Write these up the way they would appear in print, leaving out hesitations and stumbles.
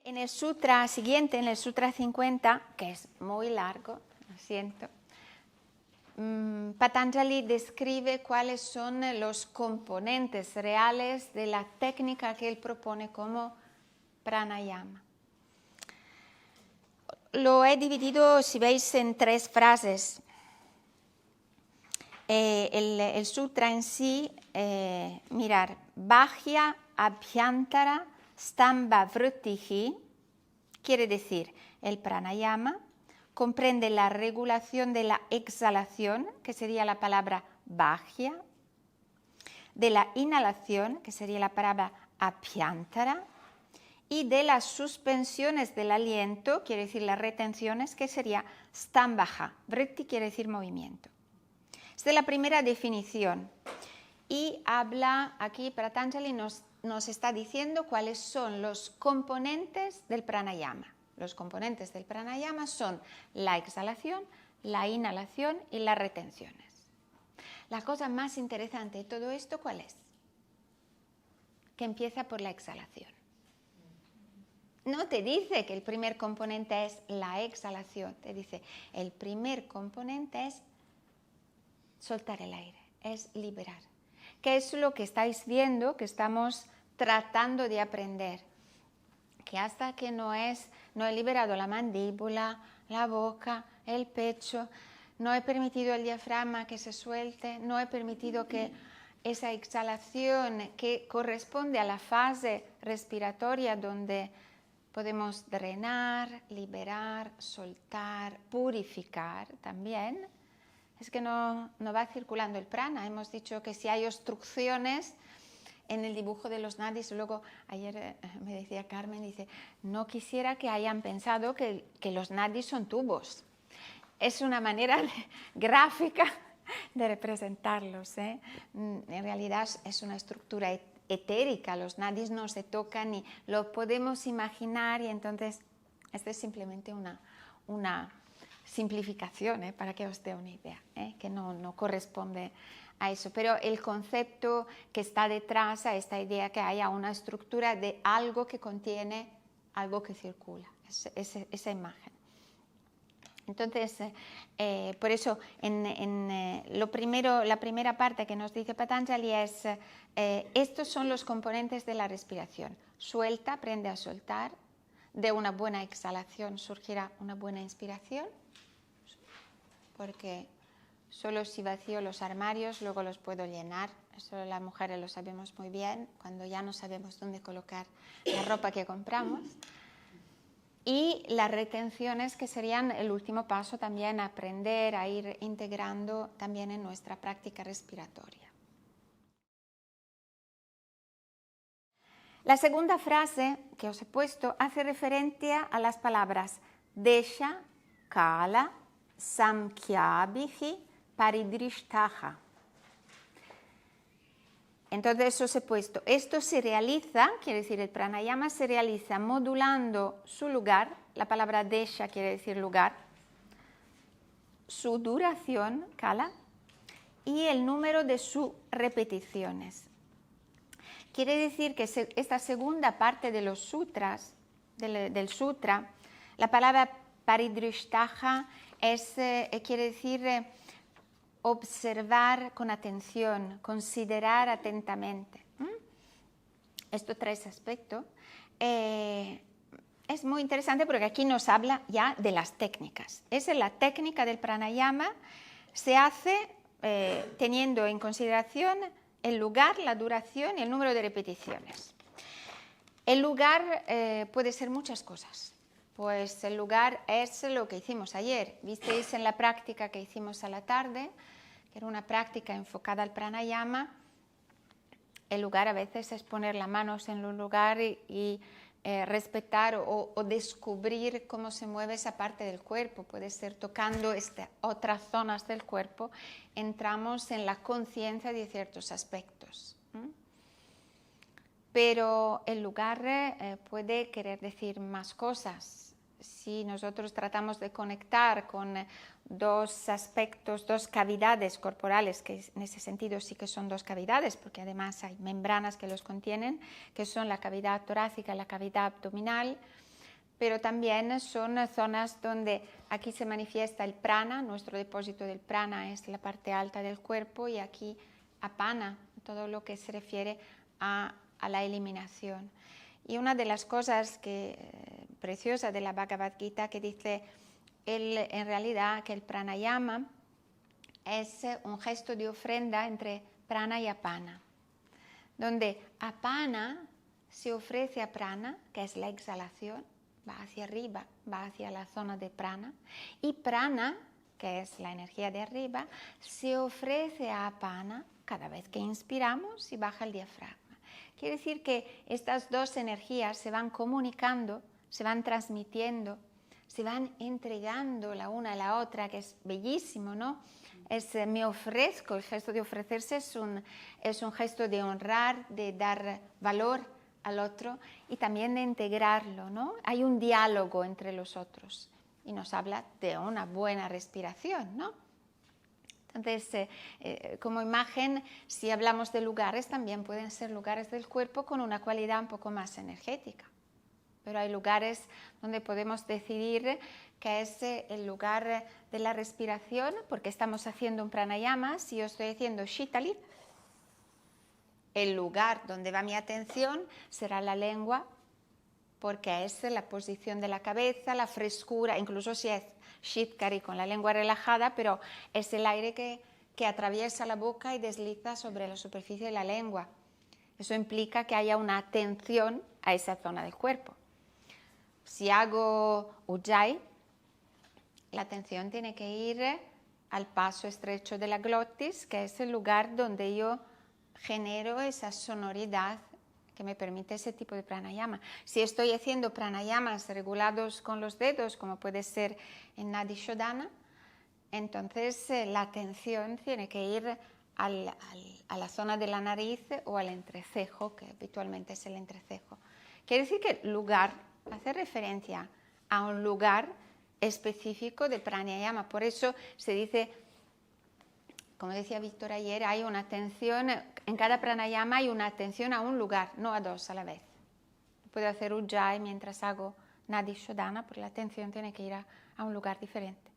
En el sutra siguiente, en el sutra 50, que es muy largo, lo siento, Patanjali describe cuáles son los componentes reales de la técnica que él propone como pranayama. Lo he dividido, si veis, en 3 frases. El sutra en sí, mirar, Bhajya Abhyantara Stamba Vrutihi, quiere decir, el pranayama comprende la regulación de la exhalación, que sería la palabra bhajya, de la inhalación, que sería la palabra abhyantara, y de las suspensiones del aliento, quiere decir las retenciones, que sería stambaja. Vritti quiere decir movimiento. Esta es la primera definición. Y habla aquí, Patanjali nos está diciendo cuáles son los componentes del pranayama. Los componentes del pranayama son la exhalación, la inhalación y las retenciones. La cosa más interesante de todo esto, ¿cuál es? Que empieza por la exhalación. No te dice que el primer componente es la exhalación, te dice el primer componente es soltar el aire, es liberar. ¿Qué es lo que estáis viendo que estamos tratando de aprender? Que hasta que no he liberado la mandíbula, la boca, el pecho, no he permitido el diafragma que se suelte, no he permitido que esa exhalación que corresponde a la fase respiratoria donde podemos drenar, liberar, soltar, purificar también, es que no va circulando el prana. Hemos dicho que si hay obstrucciones en el dibujo de los nadis, luego ayer me decía Carmen, dice, no quisiera que hayan pensado que los nadis son tubos. Es una manera gráfica de representarlos, ¿eh? En realidad es una estructura etérica, los nadis no se tocan ni lo podemos imaginar, y entonces esta es simplemente una simplificación, para que os dé una idea, que no corresponde a eso, pero el concepto que está detrás a esta idea que haya una estructura de algo que contiene algo que circula, esa imagen. Entonces, por eso, la primera parte que nos dice Patanjali es, estos son los componentes de la respiración. Suelta, aprende a soltar, de una buena exhalación surgirá una buena inspiración, porque solo si vacío los armarios, luego los puedo llenar. Eso las mujeres lo sabemos muy bien, cuando ya no sabemos dónde colocar la ropa que compramos. Y las retenciones, que serían el último paso también, aprender a ir integrando también en nuestra práctica respiratoria. La segunda frase que os he puesto hace referencia a las palabras desha, kala, samkhyabhihi, paridrishtaha. Entonces os he puesto, esto se realiza, quiere decir el pranayama se realiza modulando su lugar, la palabra desha quiere decir lugar, su duración, kala, y el número de sus repeticiones. Quiere decir que esta segunda parte de los sutras, del sutra, la palabra paridrishtaha quiere decir observar con atención, considerar atentamente. Estos 3 aspectos. Es muy interesante porque aquí nos habla ya de las técnicas. Esa es la técnica del pranayama, se hace teniendo en consideración el lugar, la duración y el número de repeticiones. El lugar puede ser muchas cosas. Pues el lugar es lo que hicimos ayer. Visteis en la práctica que hicimos a la tarde, que era una práctica enfocada al pranayama. El lugar a veces es poner las manos en un lugar y respetar o descubrir cómo se mueve esa parte del cuerpo. Puede ser tocando otras zonas del cuerpo. Entramos en la conciencia de ciertos aspectos. Pero el lugar puede querer decir más cosas. Si nosotros tratamos de conectar con 2 aspectos, 2 cavidades corporales, que en ese sentido sí que son 2 cavidades, porque además hay membranas que los contienen, que son la cavidad torácica y la cavidad abdominal, pero también son zonas donde aquí se manifiesta el prana, nuestro depósito del prana es la parte alta del cuerpo, y aquí apana, todo lo que se refiere a la eliminación. Y una de las cosas preciosas de la Bhagavad Gita, que dice en realidad que el pranayama es un gesto de ofrenda entre prana y apana, donde apana se ofrece a prana, que es la exhalación, va hacia arriba, va hacia la zona de prana, y prana, que es la energía de arriba, se ofrece a apana cada vez que inspiramos y baja el diafragma. Quiere decir que estas dos energías se van comunicando, se van transmitiendo, se van entregando la una a la otra, que es bellísimo, ¿no? Me ofrezco, el gesto de ofrecerse es un gesto de honrar, de dar valor al otro y también de integrarlo, ¿no? Hay un diálogo entre los otros y nos habla de una buena respiración, ¿no? Entonces, como imagen, si hablamos de lugares, también pueden ser lugares del cuerpo con una cualidad un poco más energética. Pero hay lugares donde podemos decidir que es el lugar de la respiración, porque estamos haciendo un pranayama. Si yo estoy haciendo Shitali, el lugar donde va mi atención será la lengua, porque es la posición de la cabeza, la frescura, incluso si es Shitkari con la lengua relajada, pero es el aire que atraviesa la boca y desliza sobre la superficie de la lengua. Eso implica que haya una atención a esa zona del cuerpo. Si hago Ujjayi, la atención tiene que ir al paso estrecho de la glotis, que es el lugar donde yo genero esa sonoridad que me permite ese tipo de pranayama. Si estoy haciendo pranayamas regulados con los dedos, como puede ser en Nadi Shodhana, entonces la atención tiene que ir a la zona de la nariz o al entrecejo, que habitualmente es el entrecejo. Quiere decir que lugar hace referencia a un lugar específico de pranayama. Por eso se dice, como decía Víctor ayer, hay una atención, en cada pranayama hay una atención a un lugar, no a dos a la vez. Puedo hacer Ujjayi mientras hago Nadi Shodhana, porque la atención tiene que ir a un lugar diferente.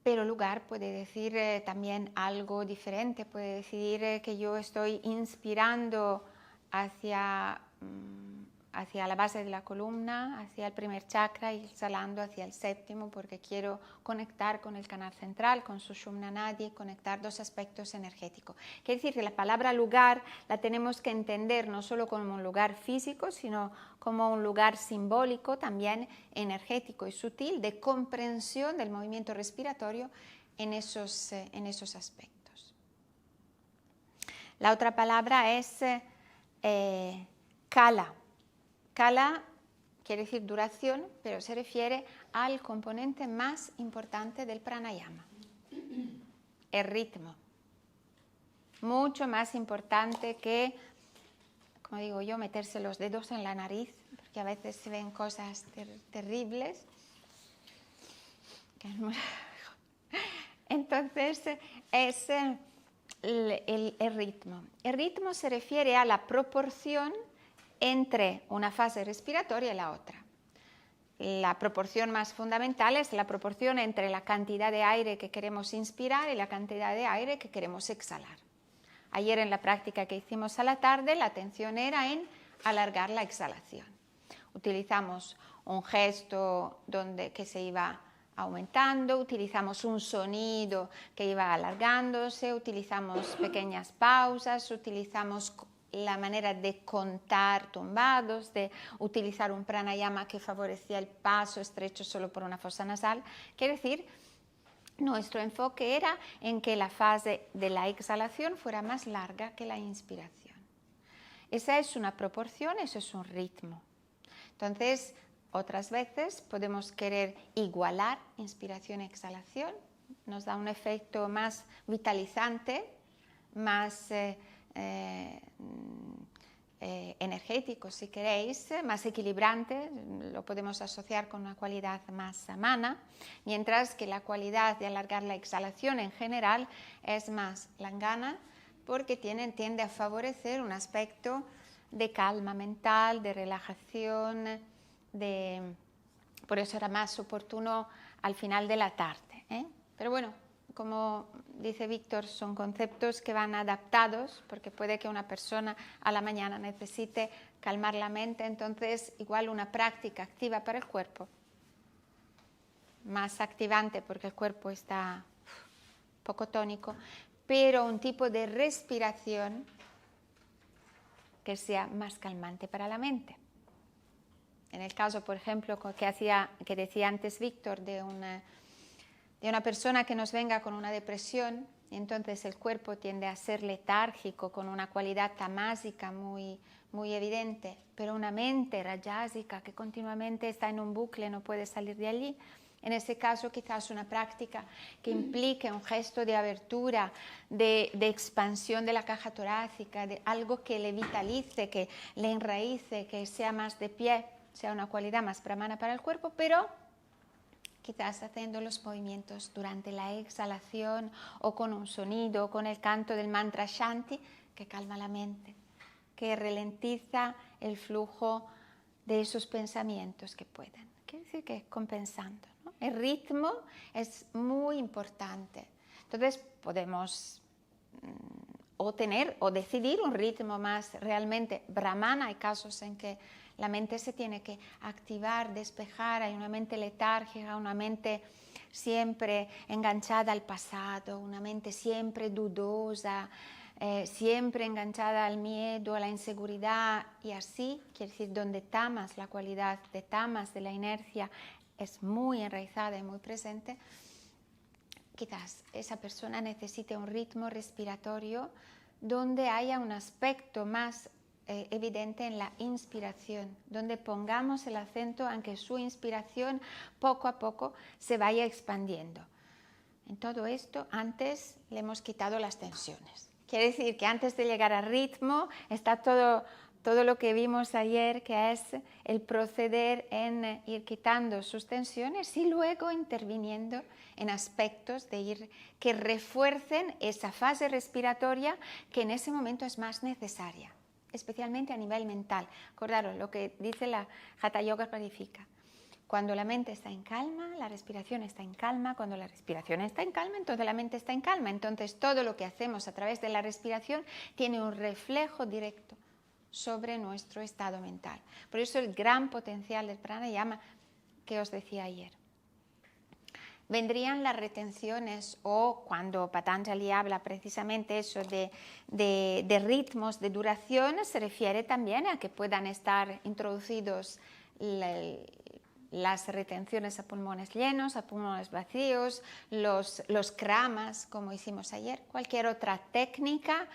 Pero lugar puede decir también algo diferente, puede decir que yo estoy inspirando hacia la base de la columna, hacia el primer chakra, y exhalando hacia el séptimo, porque quiero conectar con el canal central, con Sushumna Nadi, conectar dos aspectos energéticos. Quiere decir que la palabra lugar la tenemos que entender no solo como un lugar físico, sino como un lugar simbólico, también energético y sutil, de comprensión del movimiento respiratorio en esos aspectos. La otra palabra es kala. Kala quiere decir duración, pero se refiere al componente más importante del pranayama, el ritmo. Mucho más importante que, como digo yo, meterse los dedos en la nariz, porque a veces se ven cosas terribles. Entonces, es el ritmo. El ritmo se refiere a la proporción entre una fase respiratoria y la otra. La proporción más fundamental es la proporción entre la cantidad de aire que queremos inspirar y la cantidad de aire que queremos exhalar. Ayer en la práctica que hicimos a la tarde, la atención era en alargar la exhalación. Utilizamos un gesto que se iba aumentando, utilizamos un sonido que iba alargándose, utilizamos pequeñas pausas, utilizamos la manera de contar tumbados, de utilizar un pranayama que favorecía el paso estrecho solo por una fosa nasal. Quiere decir, nuestro enfoque era en que la fase de la exhalación fuera más larga que la inspiración. Esa es una proporción, eso es un ritmo. Entonces, otras veces podemos querer igualar inspiración y exhalación, nos da un efecto más vitalizante, más energético, si queréis, más equilibrante, lo podemos asociar con una cualidad más mana, mientras que la cualidad de alargar la exhalación en general es más langana, porque tiende a favorecer un aspecto de calma mental, de relajación, por eso era más oportuno al final de la tarde, ¿eh? Pero bueno, como dice Víctor, son conceptos que van adaptados, porque puede que una persona a la mañana necesite calmar la mente, entonces igual una práctica activa para el cuerpo, más activante porque el cuerpo está poco tónico, pero un tipo de respiración que sea más calmante para la mente. En el caso, por ejemplo, que decía antes Víctor, de una persona que nos venga con una depresión, y entonces el cuerpo tiende a ser letárgico, con una cualidad tamásica muy, muy evidente, pero una mente rayásica que continuamente está en un bucle, no puede salir de allí. En ese caso, quizás una práctica que implique un gesto de abertura, de expansión de la caja torácica, de algo que le vitalice, que le enraíce, que sea más de pie, sea una cualidad más brahmana para el cuerpo, pero quizás haciendo los movimientos durante la exhalación o con un sonido, con el canto del mantra Shanti, que calma la mente, que ralentiza el flujo de esos pensamientos que pueden. Quiere decir que compensando, ¿no? El ritmo es muy importante. Entonces podemos o decidir un ritmo más realmente brahmana. Hay casos en que la mente se tiene que activar, despejar, hay una mente letárgica, una mente siempre enganchada al pasado, una mente siempre dudosa, siempre enganchada al miedo, a la inseguridad, y así, quiere decir, donde tamas, la cualidad de tamas, de la inercia, es muy enraizada y muy presente, quizás esa persona necesite un ritmo respiratorio donde haya un aspecto más evidente en la inspiración, donde pongamos el acento en que su inspiración poco a poco se vaya expandiendo. En todo esto, antes le hemos quitado las tensiones. Quiere decir que antes de llegar al ritmo está todo lo que vimos ayer, que es el proceder en ir quitando sus tensiones y luego interviniendo en aspectos que refuercen esa fase respiratoria que en ese momento es más necesaria, especialmente a nivel mental. Acordaros lo que dice la Hatha Yoga Parifica. Cuando la mente está en calma, la respiración está en calma. Cuando la respiración está en calma, entonces la mente está en calma. Entonces todo lo que hacemos a través de la respiración tiene un reflejo directo sobre nuestro estado mental. Por eso el gran potencial del pranayama que os decía ayer. Vendrían las retenciones, o cuando Patanjali habla precisamente eso de ritmos de duración, se refiere también a que puedan estar introducidos las retenciones a pulmones llenos, a pulmones vacíos, los kramas, como hicimos ayer, cualquier otra técnica,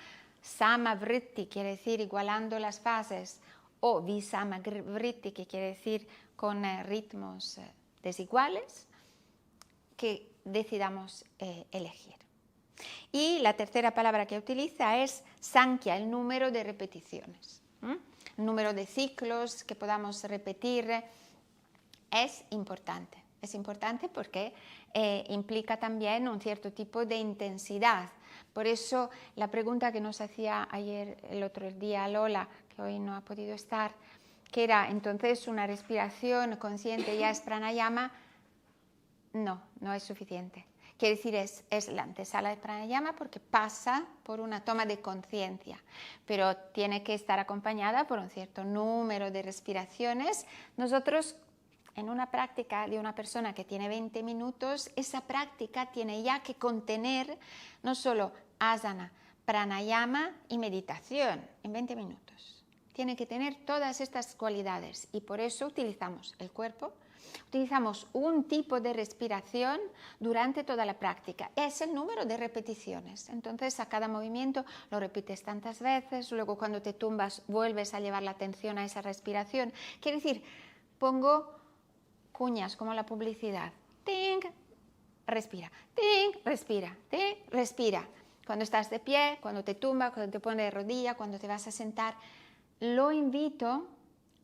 samavritti, quiere decir igualando las fases, o visamavritti, que quiere decir con ritmos desiguales, que decidamos elegir. Y la tercera palabra que utiliza es sankhya, el número de repeticiones. El número de ciclos que podamos repetir es importante. Es importante porque implica también un cierto tipo de intensidad. Por eso la pregunta que nos hacía ayer, el otro día Lola, que hoy no ha podido estar, que era entonces una respiración consciente ya es pranayama. No es suficiente. Quiere decir, es la antesala de pranayama porque pasa por una toma de conciencia, pero tiene que estar acompañada por un cierto número de respiraciones. Nosotros, en una práctica de una persona que tiene 20 minutos, esa práctica tiene ya que contener no solo asana, pranayama y meditación en 20 minutos. Tiene que tener todas estas cualidades y por eso utilizamos el cuerpo. Utilizamos un tipo de respiración durante toda la práctica. Es el número de repeticiones. Entonces, a cada movimiento lo repites tantas veces. Luego, cuando te tumbas, vuelves a llevar la atención a esa respiración. Quiere decir, pongo cuñas como la publicidad. Ting, respira. Ting, respira. Ting, respira. Cuando estás de pie, cuando te tumbas, cuando te pones de rodilla, cuando te vas a sentar. Lo invito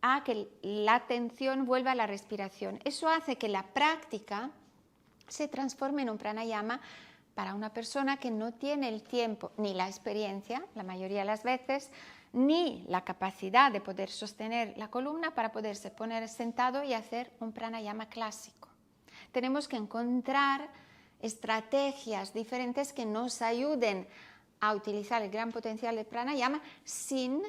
a que la atención vuelva a la respiración. Eso hace que la práctica se transforme en un pranayama para una persona que no tiene el tiempo ni la experiencia, la mayoría de las veces, ni la capacidad de poder sostener la columna para poderse poner sentado y hacer un pranayama clásico. Tenemos que encontrar estrategias diferentes que nos ayuden a utilizar el gran potencial del pranayama sin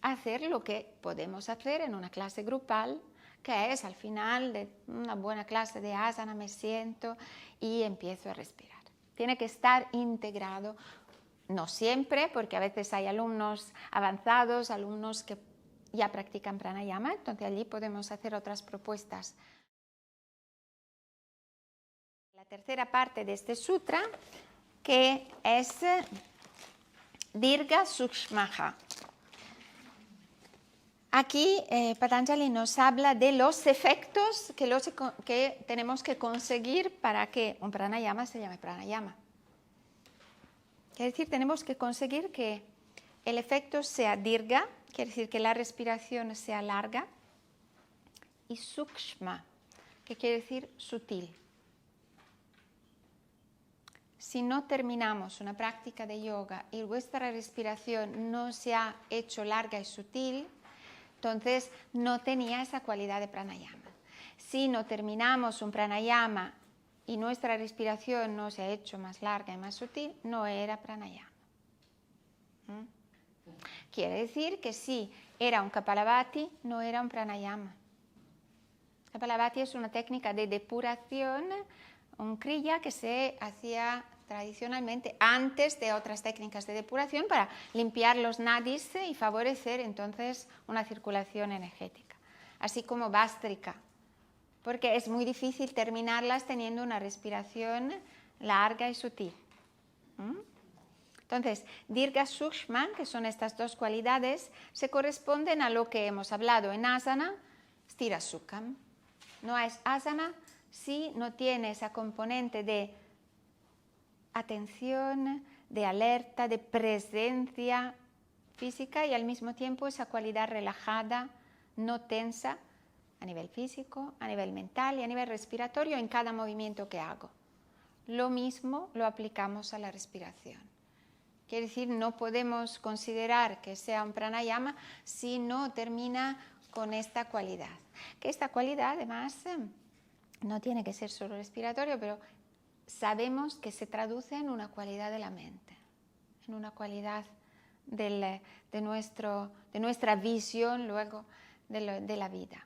hacer lo que podemos hacer en una clase grupal, que es al final de una buena clase de asana me siento y empiezo a respirar. Tiene que estar integrado, no siempre, porque a veces hay alumnos avanzados, alumnos que ya practican pranayama, entonces allí podemos hacer otras propuestas. La tercera parte de este sutra, que es Dirgha Sukshmaha. Aquí Patanjali nos habla de los efectos que tenemos que conseguir para que un pranayama se llame pranayama. Quiere decir, tenemos que conseguir que el efecto sea dirgha, quiere decir que la respiración sea larga, y sukshma, que quiere decir sutil. Si no terminamos una práctica de yoga y vuestra respiración no se ha hecho larga y sutil, entonces no tenía esa cualidad de pranayama. Si no terminamos un pranayama y nuestra respiración no se ha hecho más larga y más sutil, no era pranayama. Quiere decir que si era un Kapalabhati, no era un pranayama. Kapalabhati es una técnica de depuración, un kriya que se hacía tradicionalmente antes de otras técnicas de depuración para limpiar los nadis y favorecer entonces una circulación energética. Así como Vastrika, porque es muy difícil terminarlas teniendo una respiración larga y sutil. Entonces, Dirgha Sukshma, que son estas dos cualidades, se corresponden a lo que hemos hablado en asana, Sthira Sukham. No es asana si no tiene esa componente de atención, de alerta, de presencia física y al mismo tiempo esa cualidad relajada, no tensa, a nivel físico, a nivel mental y a nivel respiratorio en cada movimiento que hago. Lo mismo lo aplicamos a la respiración. Quiere decir, no podemos considerar que sea un pranayama si no termina con esta cualidad. Que esta cualidad, además, no tiene que ser solo respiratorio, pero sabemos que se traduce en una cualidad de la mente, en una cualidad de nuestra visión luego de la vida.